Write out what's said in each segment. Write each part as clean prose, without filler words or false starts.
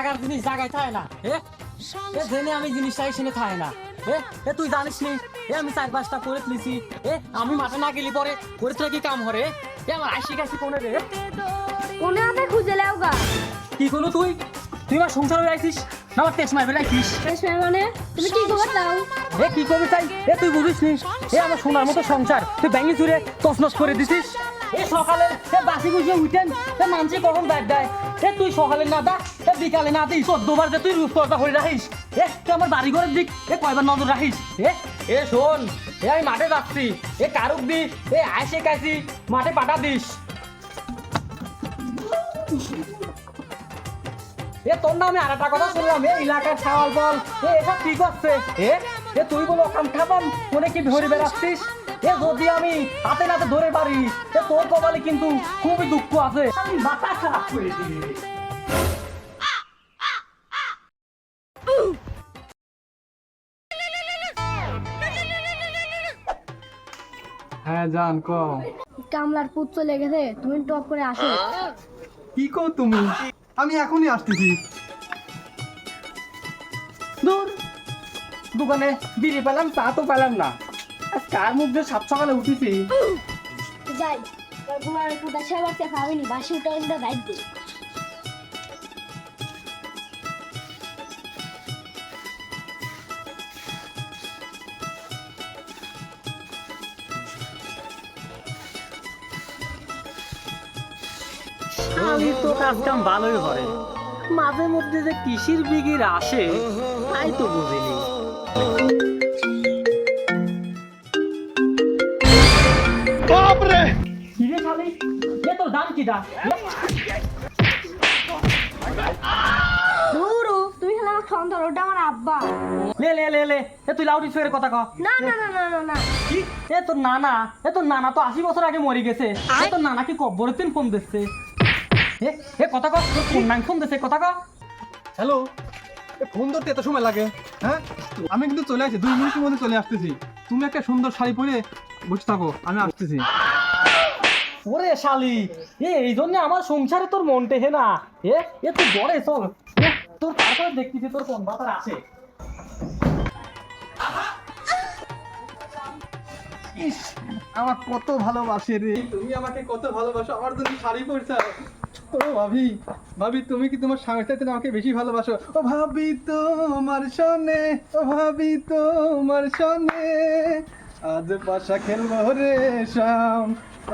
জায়গার জিনিস জায়গায় থাকে না জেনে আমি জিনিস চাই সেনে থাকে না তুই জানিস নি আমি 4-5টা করে তুলিছি আমি মাঠে না গেলি পরে করে তুই কি কাম হরে আমার আইসি গাছি কোনে রে কোনে আতে খুঁজে লাও গা কি করলো তুই তুই আমার সংসারে রাখিস না আমার তেজ মারবে রাখিস মানে তুমি কি খবর দাও কি করবি চাই তুই বুঝিস নি আমার সোনার মতো সংসার তুই ব্যাঙি চুরে তছনছ করে দিছিস সকালে বাসি গুছিয়ে উঠেন মানসি কখন ব্যাগ দেয় তুই সকালে না দা বিকালে না দিস 14 বার যে তুই রূপকর্তা হয়ে রাখিস তুই আমার বাড়ি ঘরের দিক কয়বার নজর রাখিস শোন আমি মাঠে যাচ্ছি কারুক দি আইসে কাইছি মাঠে পাঠা দিস তোর না আমি আর একটা কথা শুনলাম এলাকার ছাওয়াল বল এসব ঠিক আছে তুই বলো কাম খাবাম মনে কি ধরে বেড়াচ্ছিস যদি আমি হাতে নাতে ধরে পারি তোর কপালে কিন্তু খুবই দুঃখ আছে আমি মাথা খারাপ করে দিই হ্যাঁ জান ক কামলার পুত চলে গেছে তুমি টপ করে আসো কি কো তুমি আমি এখনই আসতেছি দূর দোকানে বিড়ি পেলাম তা তো পেলাম না কার মধ্যে 7 সকালে উঠেছি যাই তোমার পুতা সেবাতে খাবেনি বাসি উঠাইটা রাইট দে আমি তো কাজ কাম ভালোই করে মাঝে মধ্যে যে কৃষির বিগির আসে তাই তো বুঝিনি কিরে শালি তোর দাম কি দা ধুরু তুমি খেলা আমার সন্তান ওটা আমার আব্বা লে লে লে লে তুই লাউড স্পিকারের কথা কও না না না না না না কি তোর নানা তো 80 বছর আগে মরে গেছে তোর নানা কি কবরের দিন ফোন দিচ্ছে কথা কও তোর কোন নাম ফোন দিচ্ছে কথা কও হ্যালো ফোন ধরতে এত সময় লাগে হ্যাঁ আমি কিন্তু চলে আসছি 2 মিনিটের মধ্যে চলে আসতেছি তুমি একটা সুন্দর শাড়ি পরে বসে থাকো আমি আসতেছি ওরে শালি এই জন্য আমার সংসারে তোর মন টেহে না তুই বড়ে চল তোর তারপরে দেখতেছি তোর কোন বাতার আছে ইস আমার কত ভালোবাসে রে তুমি আমাকে কত ভালোবাসো আমার জন্য শাড়ি পরছো ও ভাবি ভাবি তুমি কি তোমার স্বামীর চাইতে আমাকে বেশি ভালোবাসো ও ভাবি তোমার শোনে ও ভাবি তোমার শোনে আজ পাশা খেলবো রে শাম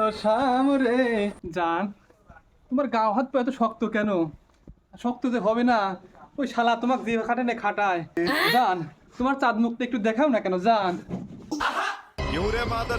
ও শাম রে জান তোমার গাও হাত পা এত শক্ত কেন শক্ত যে হবে না ওই শালা তোমাকে যে খাটানে খাটায় জান তোমার চাঁদ মুখটা একটু দেখাও না কেন জান क्यों रे मादर